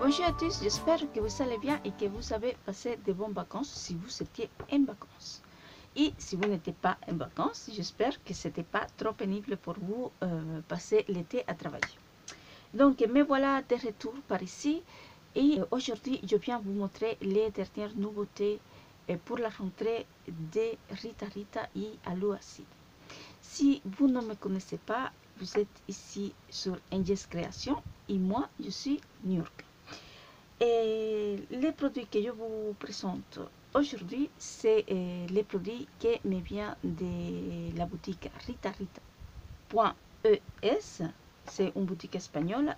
Bonjour à tous, j'espère que vous allez bien et que vous avez passé de bonnes vacances si vous étiez en vacances. Et si vous n'étiez pas en vacances, j'espère que ce n'était pas trop pénible pour vous passer l'été à travailler. Donc, me voilà de retour par ici et aujourd'hui, je viens vous montrer les dernières nouveautés pour la rentrée de Rita Rita et Aluacide. Si vous ne me connaissez pas, vous êtes ici sur Angels Création et moi, je suis New York. Et les produits que je vous présente aujourd'hui, c'est les produits qui me viennent de la boutique ritarita.es. C'est une boutique espagnole.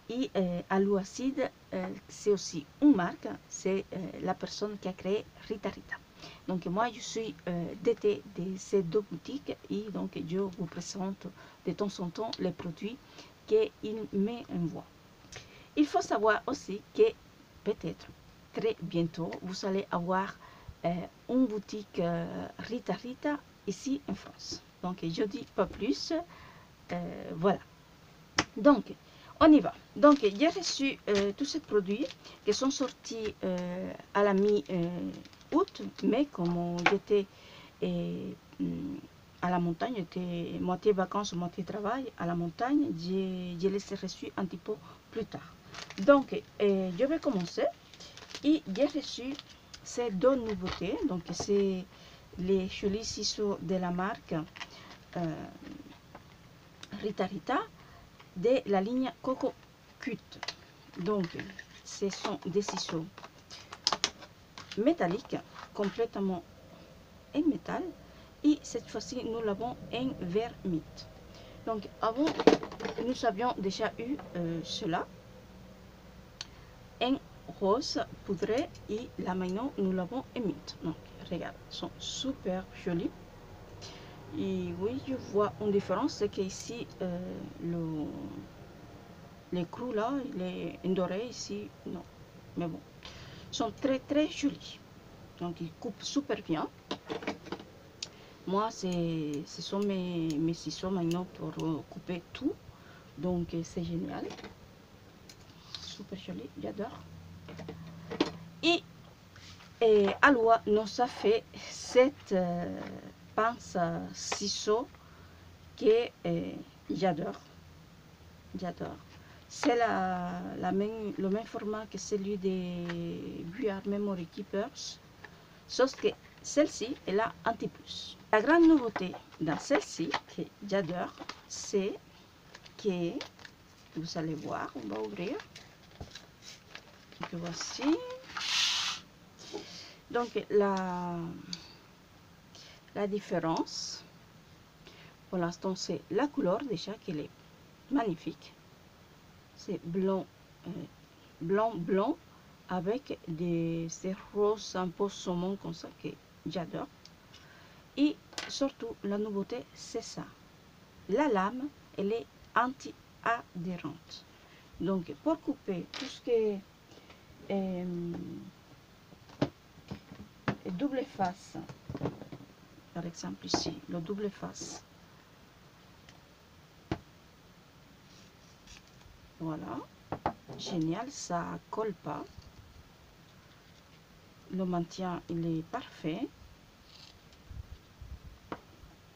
Et Aluacide, c'est aussi une marque. C'est la personne qui a créé Rita Rita. Donc moi, je suis DT de ces deux boutiques et donc je vous présente de temps en temps les produits qu'ils m'envoient. Il faut savoir aussi que peut-être très bientôt, vous allez avoir une boutique Rita Rita ici en France. Donc, je dis pas plus. Voilà. Donc, on y va. Donc, j'ai reçu tous ces produits qui sont sortis à la mi-août, mais comme j'étais à la montagne, j'étais moitié vacances, moitié travail à la montagne, je les ai reçus un petit peu plus tard. Donc, je vais commencer et j'ai reçu ces deux nouveautés. Donc, c'est les jolis ciseaux de la marque Rita Rita de la ligne Coco Cut. Donc, ce sont des ciseaux métalliques, complètement en métal. Et cette fois-ci, nous l'avons en vert mythe. Donc, avant, nous avions déjà eu cela en rose poudré et là maintenant nous l'avons en mint. Donc regarde, ils sont super jolis. Et oui, je vois une différence, c'est qu'ici l'écrou là, il est doré, ici non. Mais bon, ils sont très jolis. Donc ils coupent super bien. Moi, ce sont mes ciseaux maintenant pour couper tout. Donc c'est génial. Super joli, j'adore. Et Aloua nous a fait cette pince ciseaux que j'adore. C'est le même format que celui des VR Memory Keepers, sauf que celle-ci, elle a un petit plus. La grande nouveauté dans celle-ci, que j'adore, c'est que, vous allez voir, on va ouvrir. Donc voici. Donc la différence, pour l'instant, c'est la couleur déjà qu'elle est magnifique. C'est blanc, blanc avec ces roses un peu saumon comme ça que j'adore. Et surtout, la nouveauté, c'est ça. La lame, elle est anti-adhérente. Donc, pour couper tout ce qui est double face, par exemple ici, le double face. Voilà, génial, ça colle pas. Le maintien, il est parfait.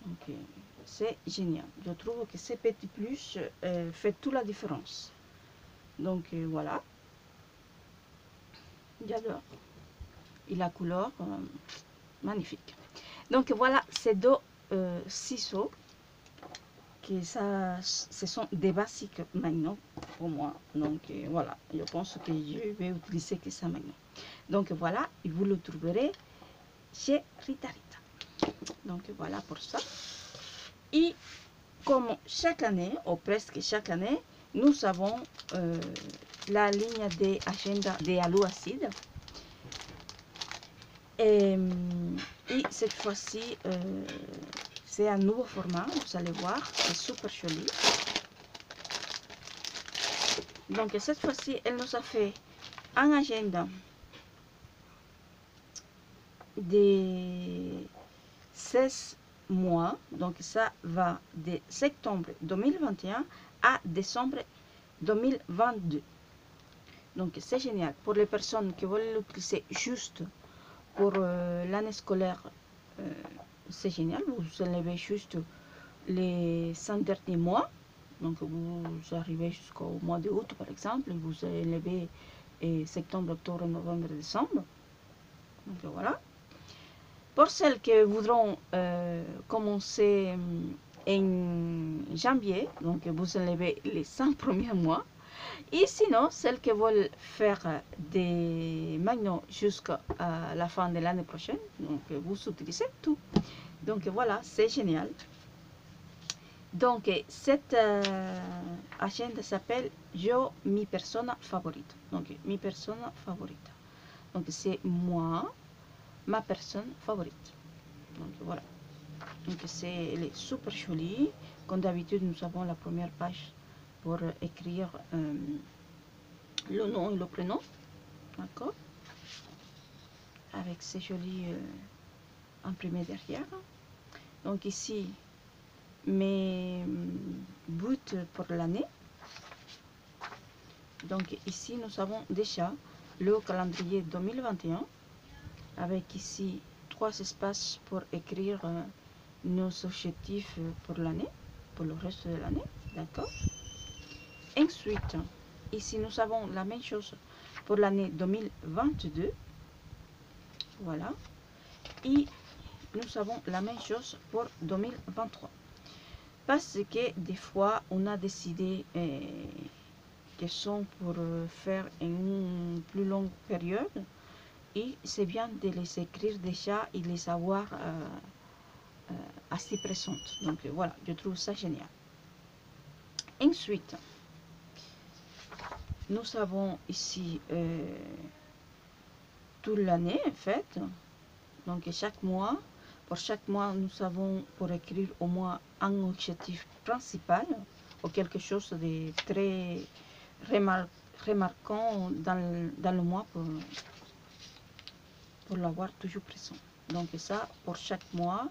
Donc, c'est génial. Je trouve que ces petits plus fait toute la différence. Donc, voilà. J'adore. Et la couleur, magnifique. Donc, voilà ces deux ciseaux. Que ça, ce sont des basiques maintenant pour moi. Donc, voilà. Je pense que je vais utiliser que ça maintenant. Donc, voilà. Et vous le trouverez chez Rita Rita. Donc, voilà pour ça. Et comme chaque année, ou presque chaque année, nous avons la ligne des agendas de Aluacide. Et cette fois-ci, c'est un nouveau format, vous allez voir, c'est super joli. Donc cette fois-ci, elle nous a fait un agenda de 16 mois. Donc ça va de septembre 2021 à décembre 2022. Donc c'est génial. Pour les personnes qui veulent l'utiliser juste pour l'année scolaire, c'est génial. Vous enlevez juste les 5 derniers mois. Donc vous arrivez jusqu'au mois d'août par exemple, et vous enlevez septembre, octobre, novembre, décembre. Donc voilà. Pour celles qui voudront commencer en janvier, donc vous enlevez les 5 premiers mois. Et sinon, celles qui veulent faire des maintenant jusqu'à la fin de l'année prochaine, donc vous utilisez tout. Donc voilà, c'est génial. Donc cette agenda s'appelle Yo mi persona favorita. Donc mi persona favorita. Donc c'est moi, ma personne favorite. Donc voilà. Donc elle est super jolie. Comme d'habitude, nous avons la première page pour écrire le nom et le prénom. D'accord. Avec ces jolis imprimés derrière. Donc ici, mes buts pour l'année. Donc ici, nous avons déjà le calendrier 2021 avec ici 3 espaces pour écrire nos objectifs pour l'année, pour le reste de l'année. D'accord. Ensuite, ici, nous avons la même chose pour l'année 2022. Voilà. Et nous avons la même chose pour 2023. Parce que des fois, on a décidé que sont pour faire une plus longue période. Et c'est bien de les écrire déjà et les avoir assez présentes. Donc voilà, je trouve ça génial. Ensuite, nous avons ici toute l'année en fait. Donc chaque mois, pour chaque mois, nous avons pour écrire au moins un objectif principal ou quelque chose de très remarquant dans le mois pour l'avoir toujours présent. Donc ça, pour chaque mois,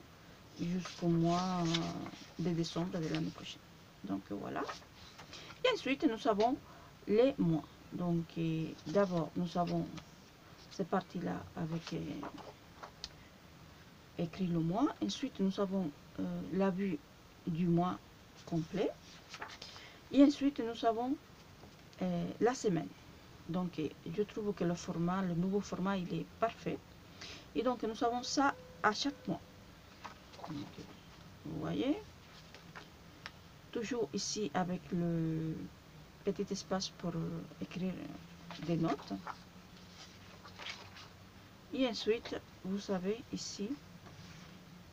jusqu'au mois de décembre de l'année prochaine. Donc voilà. Et ensuite, nous avons les mois. Donc d'abord, nous avons cette partie-là avec écrit le mois. Ensuite, nous avons la vue du mois complet. Et ensuite, nous avons la semaine. Donc, je trouve que le format, le nouveau format, il est parfait. Et donc, nous avons ça à chaque mois. Donc, vous voyez, toujours ici avec le petit espace pour écrire des notes. Et ensuite, vous avez ici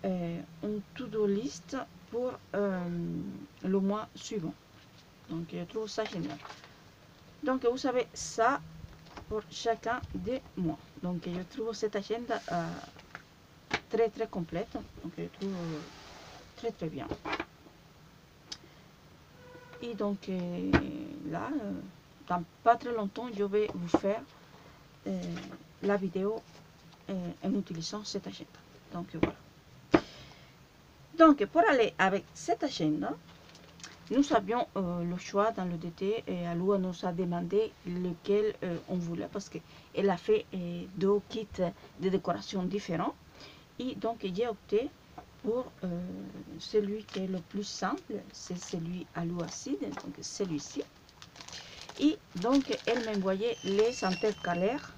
une to-do list pour le mois suivant. Donc, je trouve ça génial. Donc, vous savez ça pour chacun des mois. Donc, je trouve cette agenda très très complète. Donc, je trouve très très bien. Et donc, là, dans pas très longtemps, je vais vous faire la vidéo en utilisant cette agenda. Donc, voilà. Donc, pour aller avec cette agenda, nous avions le choix dans le DT et Alua nous a demandé lequel on voulait parce qu'elle a fait 2 kits de décoration différents. Et donc, j'ai opté pour celui qui est le plus simple, c'est celui Alua Seed, donc celui-ci. Et donc, elle m'envoyait les intercalaires.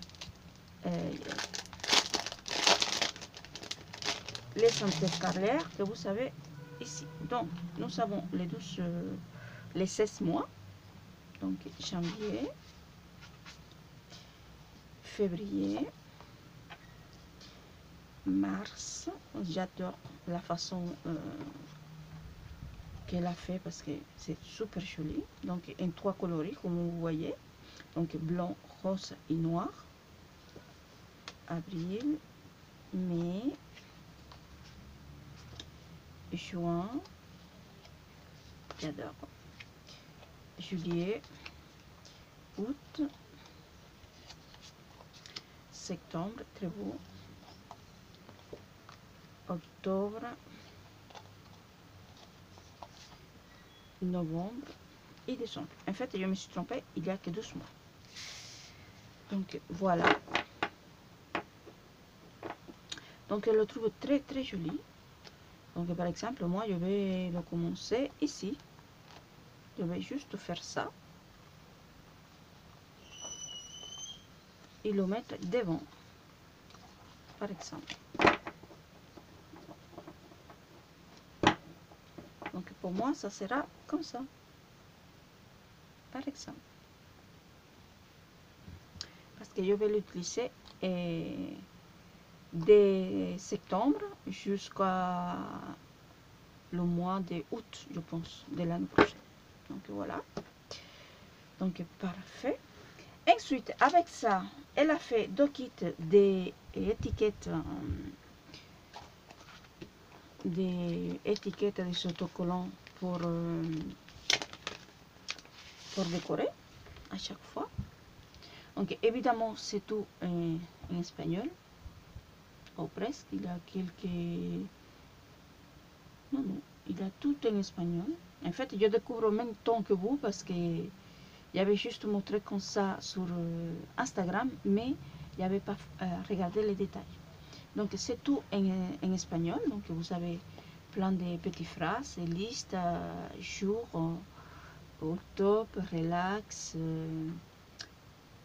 Les intercalaires que vous savez ici. Donc, nous avons les 16 mois. Donc, janvier, février, mars. J'adore la façon qu'elle a fait parce que c'est super joli. Donc, en 3 coloris, comme vous voyez. Donc, blanc, rose et noir. Avril, mai, juin. J'adore. Juillet, août, septembre, très beau. Octobre, novembre et décembre. En fait, je me suis trompée, il n'y a que 12 mois. Donc voilà. Donc je le trouve très très joli. Donc par exemple, moi je vais le commencer ici. Je vais juste faire ça. Et le mettre devant. Par exemple. Donc pour moi, ça sera comme ça. Par exemple. Parce que je vais l'utiliser de septembre jusqu'à le mois d'août, je pense, de l'année prochaine. Donc voilà. Donc parfait. Ensuite, avec ça, elle a fait deux kits d'étiquettes, des autocollants pour décorer à chaque fois. Donc évidemment, c'est tout en espagnol. Ou presque, il y a quelques... Non, il a tout en espagnol. En fait, je découvre en même temps que vous parce que j'avais juste montré comme ça sur Instagram, mais il n'y avait pas regardé les détails. Donc c'est tout en espagnol. Donc vous avez plein de petites phrases, listes, jour, au top, relax,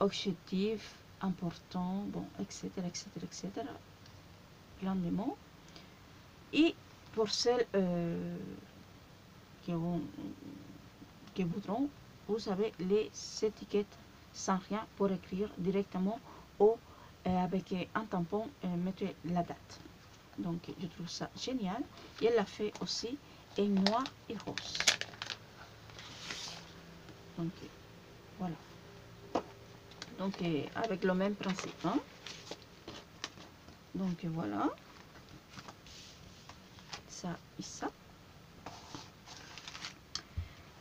objectif, important, bon, etc., etc., etc. Plein de mots. Et pour celles qui voudront, vous avez les étiquettes sans rien pour écrire directement ou avec un tampon mettre la date. Donc je trouve ça génial. Et elle l'a fait aussi en noir et rose. Donc voilà. Donc avec le même principe. Hein. Donc voilà. Ça et ça.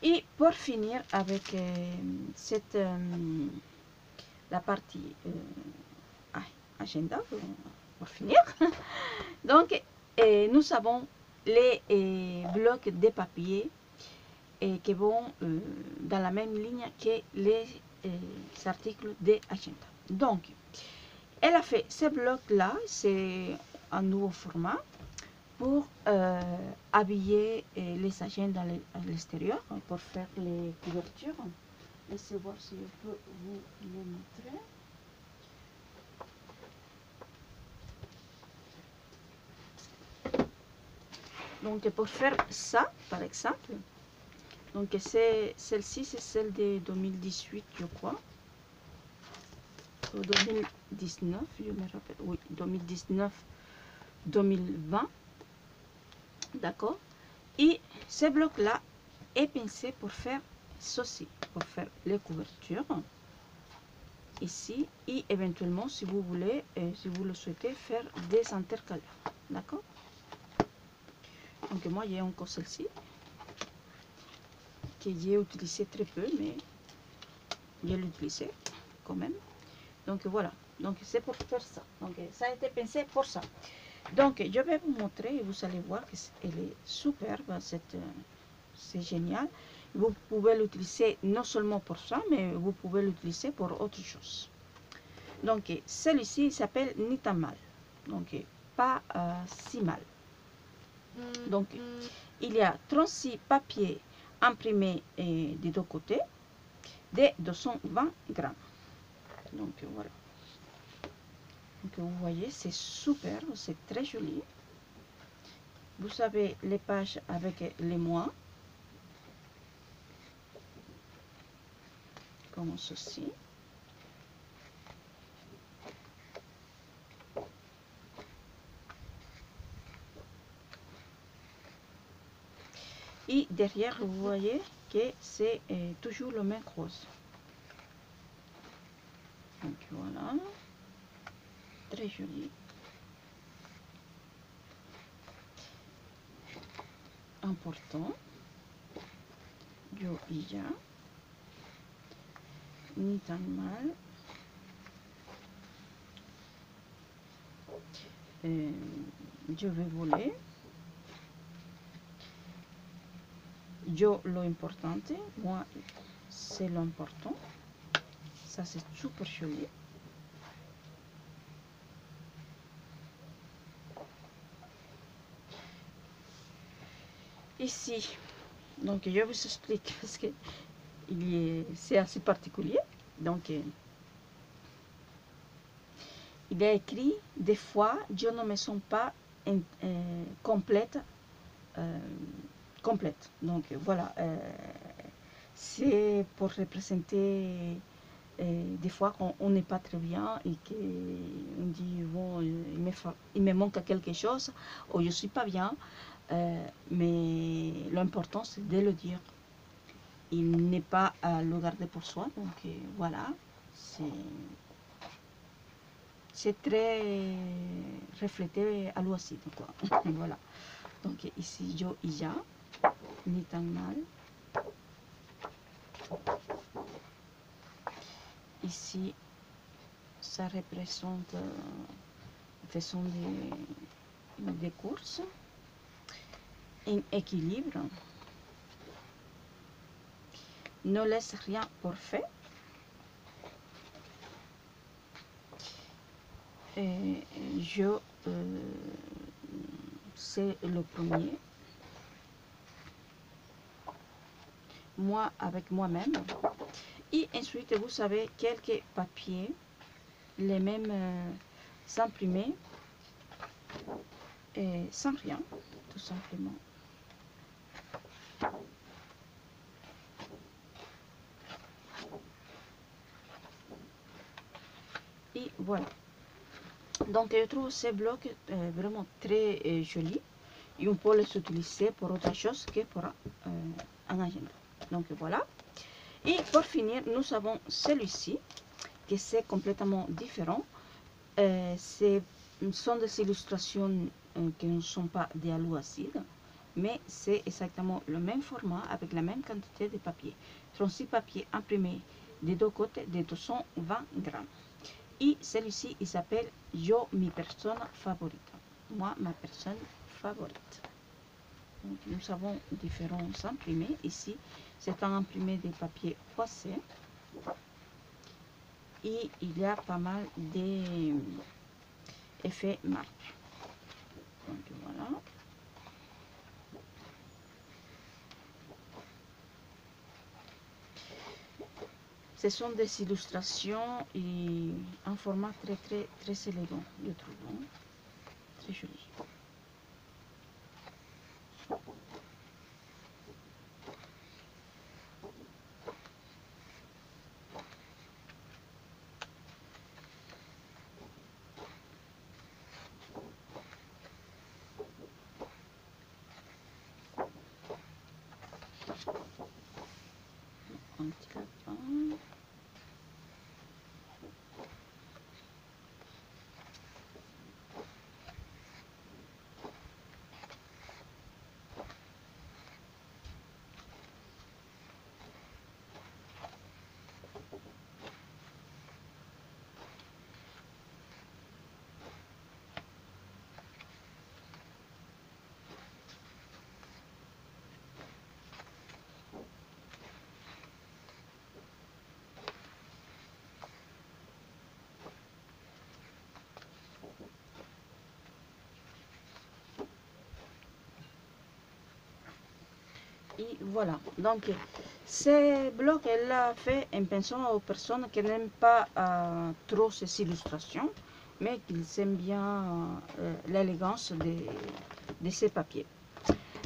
Et pour finir avec cette la partie agenda, pour finir. Donc nous avons les blocs de papier qui vont dans la même ligne que les articles d'agenda. Donc elle a fait ces blocs là, c'est un nouveau format pour habiller les agendas à l'extérieur, pour faire les couvertures. Laissez voir si je peux vous le montrer. Donc pour faire ça, par exemple, donc celle-ci, c'est celle de 2018, je crois. Ou 2019, je me rappelle. Oui, 2019-2020. D'accord. Et ce bloc-là est pensé pour faire ceci, pour faire les couvertures. Ici, et éventuellement, si vous voulez, si vous le souhaitez, faire des intercalaires. D'accord. Donc moi, j'ai encore celle-ci, que j'ai utilisé très peu, mais j'ai l'utilisé quand même. Donc voilà, donc c'est pour faire ça. Donc ça a été pensé pour ça. Donc je vais vous montrer et vous allez voir qu'elle est superbe, c'est génial. Vous pouvez l'utiliser non seulement pour ça, mais vous pouvez l'utiliser pour autre chose. Donc celui-ci s'appelle Ni tan mal, donc pas si mal. Donc il y a 36 papiers imprimés des deux côtés de 220 grammes. Donc voilà. Donc vous voyez, c'est super, c'est très joli. Vous avez les pages avec les mois, comme ceci. Et derrière, vous voyez que c'est toujours le même rose. Donc voilà, très joli. Important. Yo y ya. Ni tan mal. Je vais voler. Yo lo importante. Moi, c'est l'important. Ça, c'est super joli. ici, donc je vous explique parce que c'est assez particulier. Donc il est écrit des fois je ne me sens pas complète. Complète. Donc voilà, c'est pour représenter des fois quand on n'est pas très bien et qu'on dit bon, il me manque quelque chose ou je suis pas bien, mais l'important c'est de le dire. Il n'est pas à le garder pour soi. Donc voilà, c'est très reflété à l'oasis quoi. Voilà. Donc ici yo y ya, ni tan mal. Ici ça représente façon des courses, un équilibre, ne laisse rien pour fait. Et c'est le premier. Moi avec moi-même. Et ensuite, vous savez, quelques papiers, les mêmes imprimés, et sans rien, tout simplement. Et voilà. Donc, je trouve ces blocs vraiment très jolis. Et on peut les utiliser pour autre chose que pour un agenda. Donc, voilà. Et pour finir, nous avons celui-ci, que c'est complètement différent. Ce sont des illustrations qui ne sont pas des alu acide, mais c'est exactement le même format avec la même quantité de papier. 36 papiers imprimés des deux côtés de 220 grammes. Et celui-ci, il s'appelle Yo, mi persona favorita. Moi, ma personne favorite. Donc, nous avons différents imprimés. Ici, c'est un imprimé des papiers froissés. Et il y a pas mal d'effets marques. Donc, voilà. Ce sont des illustrations et un format très élégant, je trouve. Hein? Très joli. Un petit lapin. Et voilà. Donc, ce bloc, elle l'a fait en pensant aux personnes qui n'aiment pas trop ces illustrations, mais qui aiment bien l'élégance de ces papiers.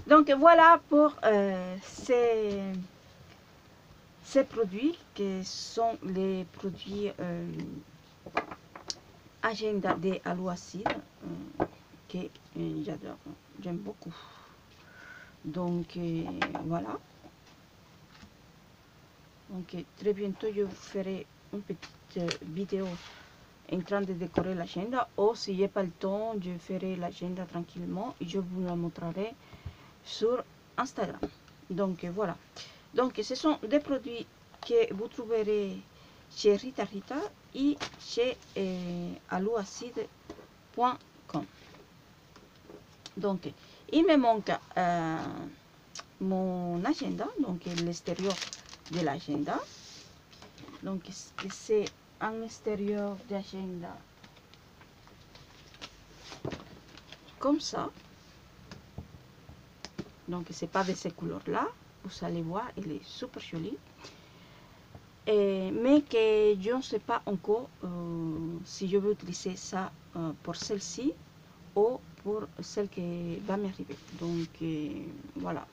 Donc, voilà pour ces produits qui sont les produits agenda de alu acide que j'adore, j'aime beaucoup. Donc voilà. Donc très bientôt je vous ferai une petite vidéo en train de décorer l'agenda, ou si j'ai pas le temps je ferai l'agenda tranquillement et je vous la montrerai sur Instagram. Donc voilà. Donc ce sont des produits que vous trouverez chez Rita Rita et chez aluacide.com. Donc il me manque mon agenda, donc l'extérieur de l'agenda. Donc c'est un extérieur d'agenda comme ça. Donc c'est pas de ces couleurs là, vous allez voir, elle est super jolie. Mais que je ne sais pas encore si je vais utiliser ça pour celle-ci ou pour celle qui va m'arriver. Donc voilà,